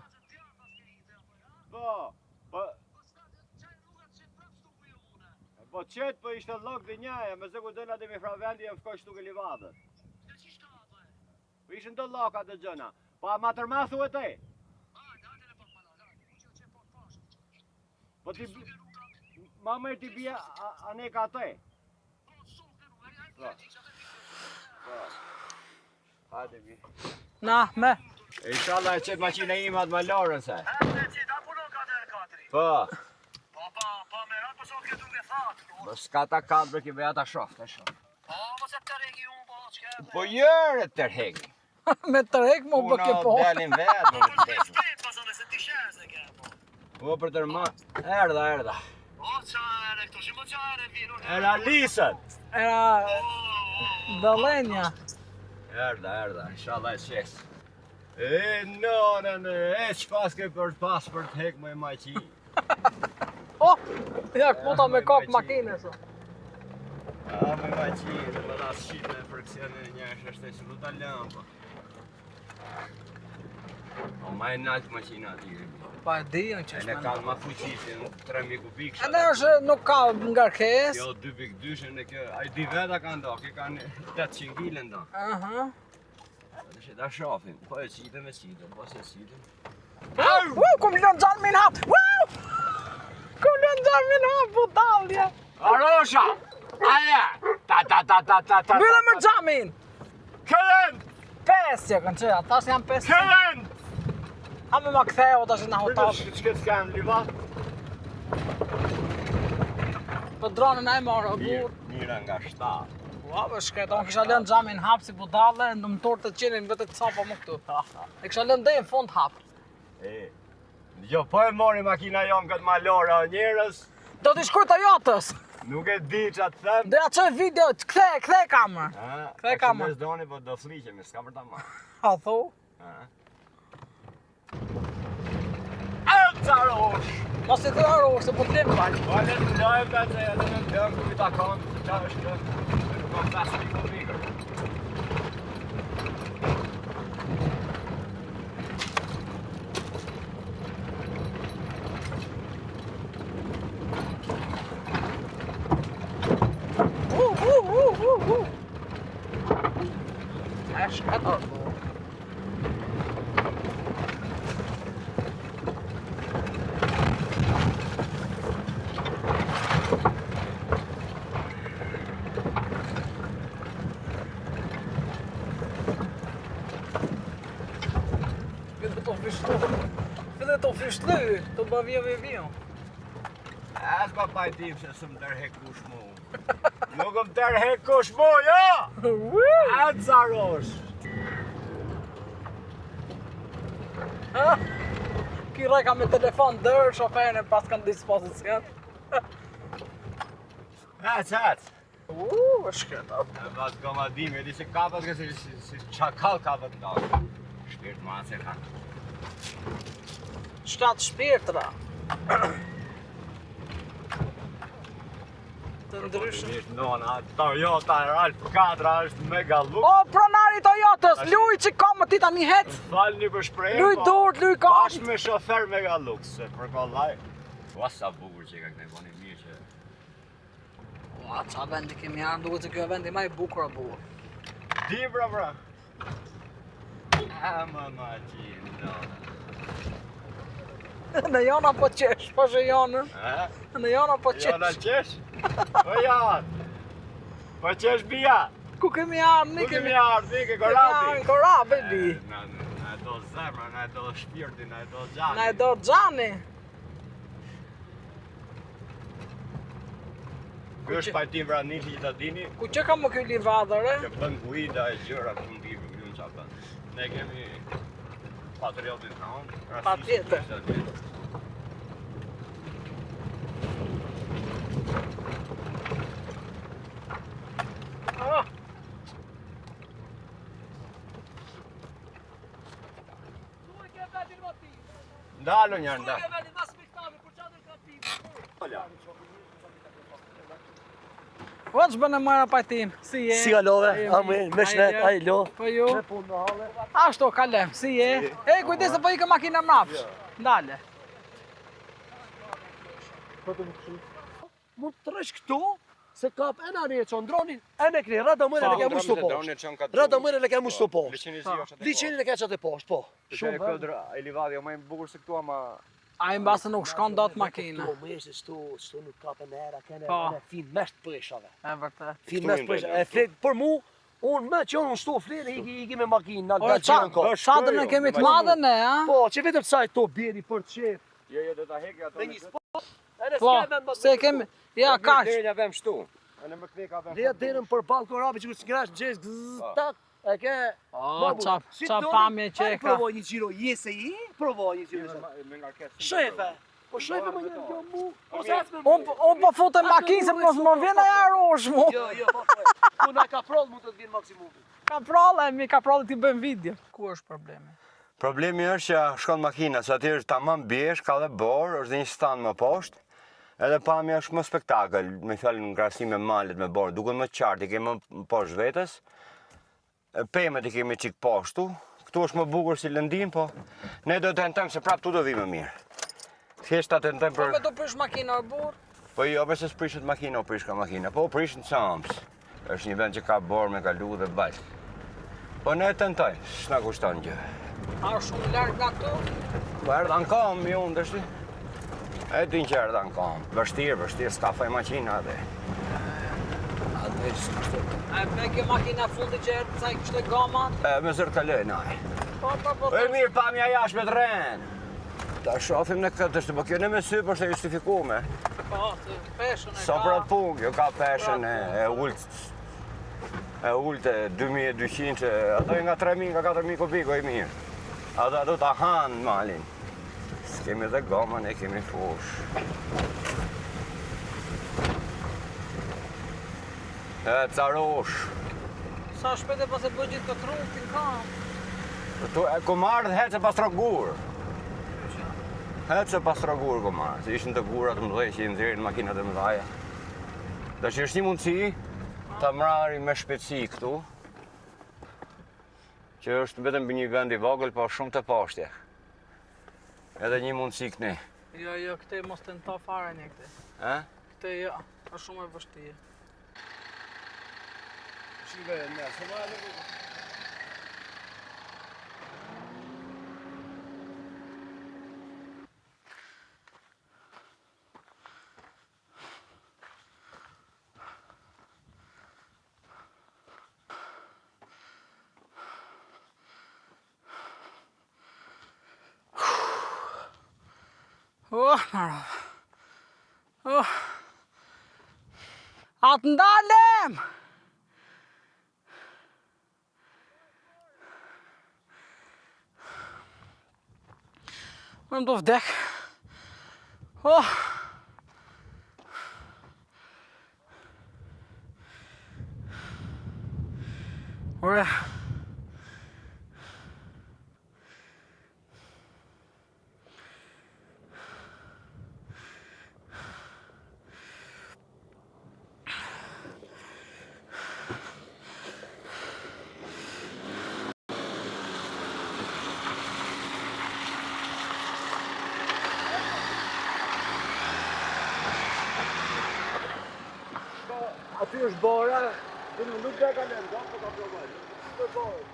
Po qetë po ishte lok dhe njaja, me se ku dëna dhe mi fravendi e më fkoj shtu ke livadët. Po ishën të loka të gjëna. Pa ma tërmathu e te. Po ti... Ma mërë ti bia ane ka te. Po. Hajde bi. Na, me. Inshallah e qëtë maqina ima të malorën se. Po. Po s'ka ta kadrë ki beja ta shof, ta shof. Po jërë të rhegi. Me tërhek mu bë ke po. Unë dalin vetë, më të rhegi. Po për tërma, erda. Era lisën. Era dëllenja. Erda, inshallah e qes. Nonën, ç'paske për të hek më e maqi. Oh, ja këputa me kokë makinës. Me maqi, dhe më da shqit me friksionin e njësh është e që du t'a lëmë, po. O ma e naltë maqina atyre. Pa e di, në që E ne kanë ma fuqisin, 3.000 kubik E ne është nuk ka ngarkes. Kjo 2.2 e kjo, a i di veta ka ndo, kjo kanë 800 kg ndo. Aha. Dhe që ta shofim, po e qitëm, po se qitëm. Kum lënë gjanë min hap. Kum lënë gjanë min hap, butalje. Arosha! Aja! Ta! Bëllë më gjamin. Këllën! 5 që kanë qëja, tash janë 5. Këllën! Ha me ma ktheo, tash në hotat. Shket s'kanë livat? Po dronën e marë, burë. Mira nga 7. Ua, bë shkret, unë kisha lënë gjamin hap si budale, në më torë të qenin vete të capa më këtu. E kisha lënë dhe në fund hap. Jo, po e mori makina jomë këtë malora o njerës. Do t'i shkruj Toyotës. Nuk e di që atë them. Dhe atë qoj video, kthe kamër. Kthe kamër. Mes doni, po do fliqemi, s'ka për ta marrë. A thu? Carosh! Mos i thë Arosh, se po t'lim valë. Po le të lojmë të edhe në të dëmë ku i takon, qa është nuk kom 5.000 kubikër. Ash katër. Fillet të fishtly, të bë vjen. As pa pa i dim se së më tërhek kush mu. Nuk më tërhek kush mu, jo! Atë Carosh! Ki reka me telefon dërë, shoferin e pas kanë dispozicion. Atë! Shketa. E pas goma dim, e di se kapat ka si qakal kapat ndakë. Shpirt ma se kanë. 7 shpirtra. Të ndryshëm. Nona, Toyota Alp 4 është mega luk. O, pronari Toyotës, luj që ka më tita një hec. Falni për shprehjen. Luj durt, luj ka. Bashkë me shofer mega lux, se për kollaj. Ua sa bukur që ka këtej boni mirë që. Ua, qa vendi kemi ardhur, duket se kjo e vendi ma i bukur a bukur. Di bra. Ama ma qi, nona. Në jona po qesh, po shë jonën. Në jona po qesh. Jona qesh? Po janë. Po qesh bia. Ku kemi ardhë, Ku kemi ardhë, Nike, korabi. Korabi, bi. Na e do zemra, na e do shpirti, na e do gjani. Na e do gjani. Ky është pajtim Vranici që ta dini. Ku që ka më kjo livadër, Që bën guida e gjëra ku ndi ju qa bën. Ne kemi patriotin tonë. Patjetër. Ndalo njërë, ndalo. Po që bënë mëra pajtim, si je? Si kalove, amin, me shnet, a i lo. Po ju? Me punë në hale. Ashtu, kalem, si je? E, kujdes se po i ke makina mrapsh. Ndale. Mund të rresh këtu, se kap e nani e qëndroni, e me kri, rada mëre në ke mu shtu poshtë. Rada mëre në ke mu shtu poshtë. Liqeni në ke qatë poshtë, po. Shumë këdër, e livadja më e bukur se këtu ama... A i mbasë nuk shkon dot makina. Po, më jeshtë shtu nuk kap e në era, kene Po. fin mesht përshave. E vërtet. Fin mesht përshave. E flet, për mu, unë me që unë shtu flet, iki me makinë, në O, Belgjën ko. çadrën e kemi të madhe ne, a? Po, që vetëm saj to bjeri për të qef. Jo, do ta hekja ato. Me një spot. E në Po, s'kemen më se kemi... Ja, kash. Deri vem shtu. E në më kneka vem. Dhe derën për balë korabi që kërë s'ngrash gjes gzz, tak, e ke... O, qa pamje që e ka. Provoj një qiro, jese i, provoj një qiro. Me nga kesë. Shefe, po shefe më një jo mu, po se asme mu. Unë po fute makinë se mos më vjen aja rosh mu. Jo, po, ku na ka prall mund të të vjen maksimumi. Ka prallë, mi ka prallë ti bëjmë video. Ku është problemi? Problemi është që shkon makina, sa aty është tamam bjesh, ka dhe borë, është dhe një stand më poshtë. Edhe pamja është më spektakël, me fjallë në krahasim me malet me borë, duke më qartë, i kemi më poshtë vetës. Pemet i kemi qik poshtu, këtu është më bukur si lëndin, po ne do të tentojmë se prapë tu do vi më mirë. Thjesht ta tentojmë Po për... me do prish makina o burr? Po jo, përse s'prishet makina, o prish ka makina, po prish në Camps. Është një vend që ka borë me kalu dhe balë. Po ne tentojmë, s'na kushton gjë. A është shumë larg nga këtu? Po erdha në kam, jo unë dështi. E din që erdha në kam. Vështirë, s'ka faj maqina dhe. A me kjo makina fundi që erdhë sa i kështë e gama? Me zërë kaloj, naj. Po. E mirë, pamja jashtë me të rrenë. Ta shofim në këtë, është, po kjo në me sy, për është e justifikume. Po, të peshën e ka. Sa për atë punë, kjo ka peshën e ullët. E ullët e 2200, që ato e nga 3000, nga 4000 kubiko e mirë. Ato do ta hanë malin. S'kemi dhe gomën, e kemi fush. E carosh. Sa shpete pas e bëj gjithë këtë rrugë t'in kam. Ku marrë dhe hecë pas trogur. Hecë pas trogur ku marrë, se ishën të gurat mëdhej që i nxjerrin makinat e mëdhaja. Tash është një mundësi ta marrim me shpejtësi këtu, që është vetëm një vend i vogël, po shumë të poshtje. Edhe një mundësi këni. Jo, këte mos të nto fare një këte. E? Këte jo, është shumë e vështirë. Shive, ne, se ma edhe Maro. Atë ndalem! Më do vdek. Ore. Aty është bara, nuk ka kalem, po ka provoj. Është bara.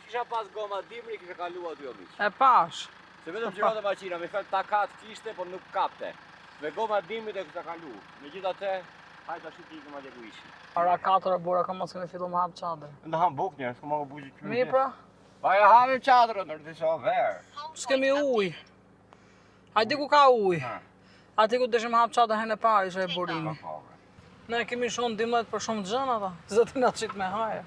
kisha pas goma dimri, kisha kalu aty o miq. E pash. Se vetëm gjirate maqina, me fat takat kishte, por nuk kapte. Me goma dimrit e kisha kalu. Megjithatë, hajde tash ti ikëm atje ku ishim. Ora 4 bura ka mos kemi filluar me hap çadër. Në ham buk njerëz, s'ka më buzë këtu. Mi pra, Pa ja havim çadrën, ndër të shoh ver. s'kemi ujë. Hajde ku ka ujë. Ha. Ati ku dëshim hap çadër herën e parë ishte e burimi. Po. Ne kemi shumë 12 për shumë gjëna ata. Zoti na çit me haje.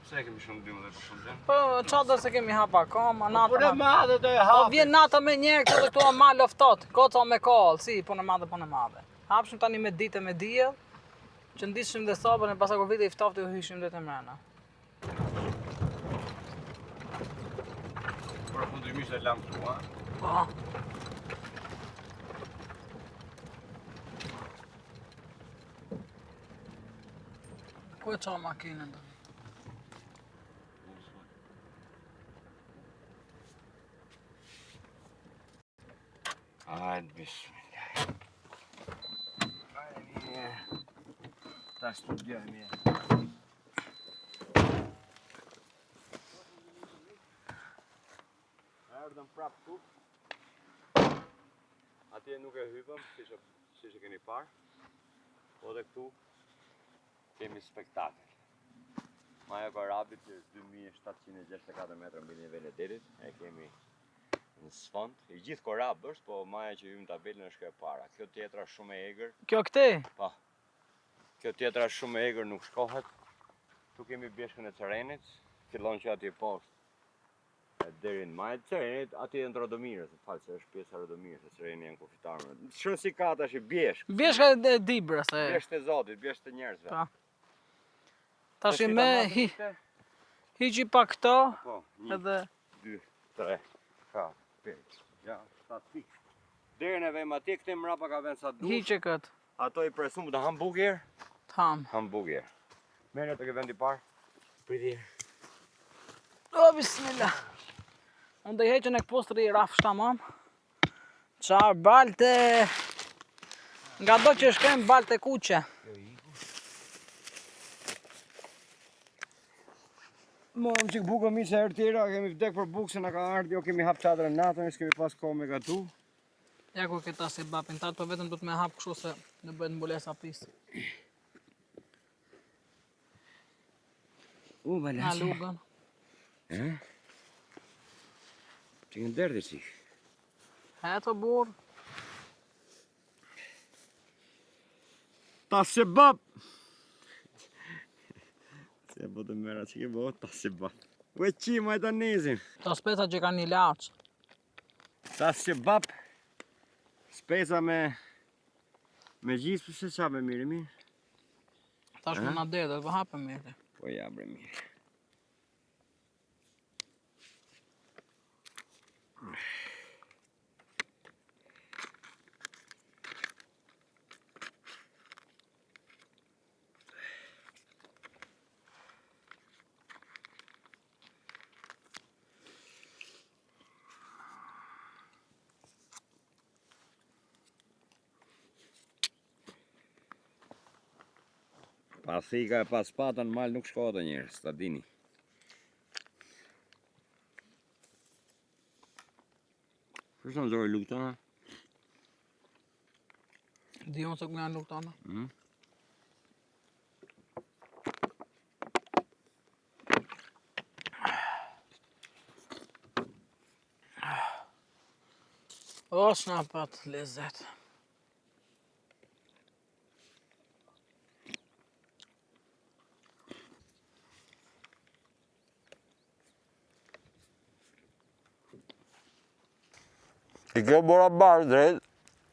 Pse kemi shumë 12 për shumë gjën? Po çadër se kemi hap akoma, Po në nata. madhe do e Po hap. vjen nata me njerë këtu dhe këtu ma loftot, koca me kall, si, po në madhe, po në madhe. Hapshim tani me ditë me diell, që ndishim dhe sabën e pasa kur vite i ftofti u hyshim dhe të mrena. Por fundimisht e lam këtu, ha. Po. Ku e qa makinën të? Hajde, bismillah. Hajde, mirë. Ta studioj mirë. Erdëm prap këtu. Atje nuk e hypëm, siç e keni parë. Po dhe këtu kemi spektakël. Maja Karabit është 2764 metra mbi nivelin e detit. E kemi në sfond. I gjithë korab është, po maja që hym tabelën është kjo e para. Kjo tjetra shumë e egër. Kjo këte? Po. Kjo tjetra shumë e egër nuk shkohet. Tu kemi bjeshkën e Cerenit, fillon që atje poshtë. Deri në majë Cerenit, atje në Rodomirës, falë se është pjesa e Rodomirës, se Cereni janë kufitarë. Shën si ka tash i bjeshk. Bjeshka e Dibrës, e. Bjeshk të zotit, bjeshk të njerëzve. Pa. Tash i me hiqi pa këto, Po, edhe 2, 3, 4, 5, 6, 7 pikë. Deri në vem atje, këte mrapa ka vend sa dush. hiqe këtë. Ato i presum të hamburger. Tham. Hamburger. Merë të ke vendi parë. Priti. O, bismillah. Unë dhe i heqën e këpostri i rafsh tamam. Qarë balte... Nga do që shkojmë balte kuqe. Morëm qik bukë mi se herë tjera, kemi vdek për bukë se na ka ardhë, jo kemi hap çadrën natën, s'kemi pas kohë me gatu. Ja ku këta si bapin tatë, po vetëm du të me hap kështu se në bëhet mbulesa pisë. Na lugën. Që në derdi si. Heto burë. Ta se bap! Se bo të mëra që ke bo, ta se bap. Ue qi, ma e ta nezim. Ta spesa që ka një larqë. Ta se bap. Spesa me gjisë, përse qa me mirë mirë? Ta shku nga derë, dhe po hapë mirë. Po ja bre mirë. Pas thika e pas patën mal nuk shkohet njerëz, ta dini. Kështë në zori lukë tëna? Di unë se ku janë lukë tona. O, s'na pat lezet. I kjo bora barë drejt,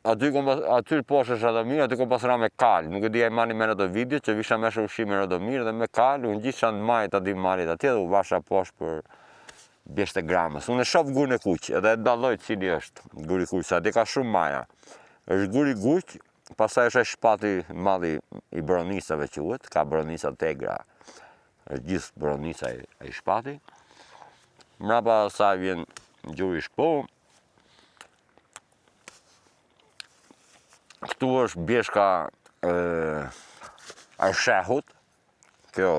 aty poshtë është Radomir, aty kom pasra me kalë. Nuk e di a i mani me në të video, që visha me ushqim me Radomir dhe me kalë, unë gjithë shanë majt ati marit atje dhe u vasha poshtë për bjeshte gramës. Unë e shof gurën e kuqë, edhe e dalloj cili është guri kuqë, se ati ka shumë maja. Është guri kuqë, pasaj është e shpati madhi i bronisave që uët, ka bronisa tegra, është gjithë bronisa i shpati. Mrapa saj vjen gjuri shpo. Këtu është bjeshka e shehut, kjo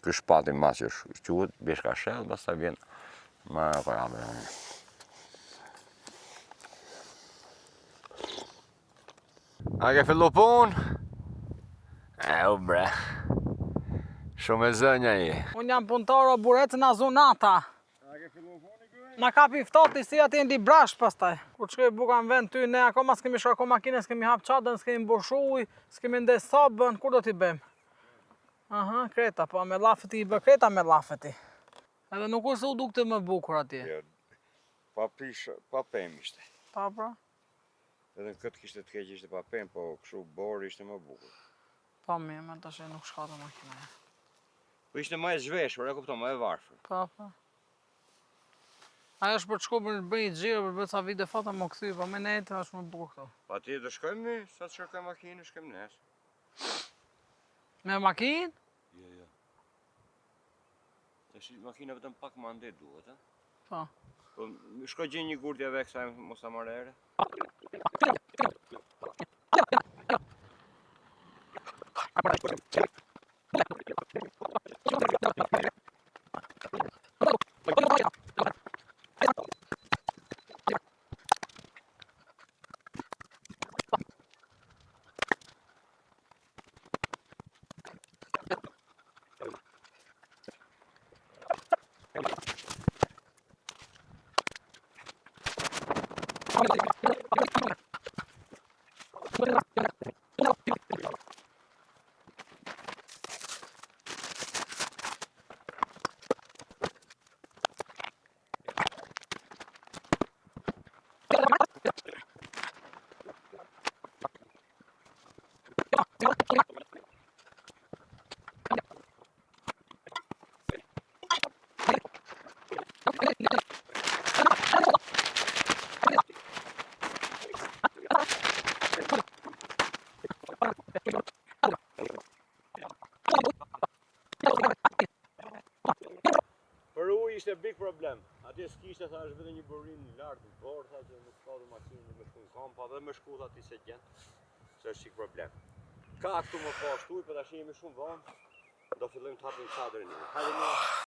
Ky shpati mas që quhet bishka shell, pastaj vjen më korabe. A ke fillu pun? U bre. Shumë e zënja i. Unë jam punëtar o buret në zonata. A ke fillu puni këy? Na kapi ftati si ati ndi brash pastaj. Kur shkoj buka në vend ty, ne akoma s'kemi shkarku makinën, s'kemi hap çadën, s'kemi mbushu ujë, s'kemi ndes sabën, kur do t'i bëjmë? Aha, kreta, po me llafet i bë kreta me llafet i. Edhe nuk është se u dukte më bukur atje. Pa pish, pa pem ishte. Pa pra? Edhe në këtë kishte të keq ishte pa pem, po kështu borë ishte më bukur. Pa me tash nuk shkata makina. Po ishte më e zhveshur, e kupton, më e varfër. Pa. Ajo është për të shku për të bëj xhiro, për të bëj ca vite fata më kthy, po me nejtë është më bukur këto. Pa ti do shkojmë ne, sa të shkojmë makinë, shkojmë nesër. Me makinë? Jo. Tash makina vetëm pak më ande duhet, a? Po. Po shkoj gjej një gurtje veç sa mos ta marr ere. Për ujë ishte big problem. Atje s'kishte thash vetëm një burim lart në bord, tha që nuk ka dhe makinë me shkon kampa dhe me shkut aty se gjen. Se është çik problem. Ka këtu më pas ujë, por tash jemi shumë vonë. Do fillojmë të hapim çadrin. Hajde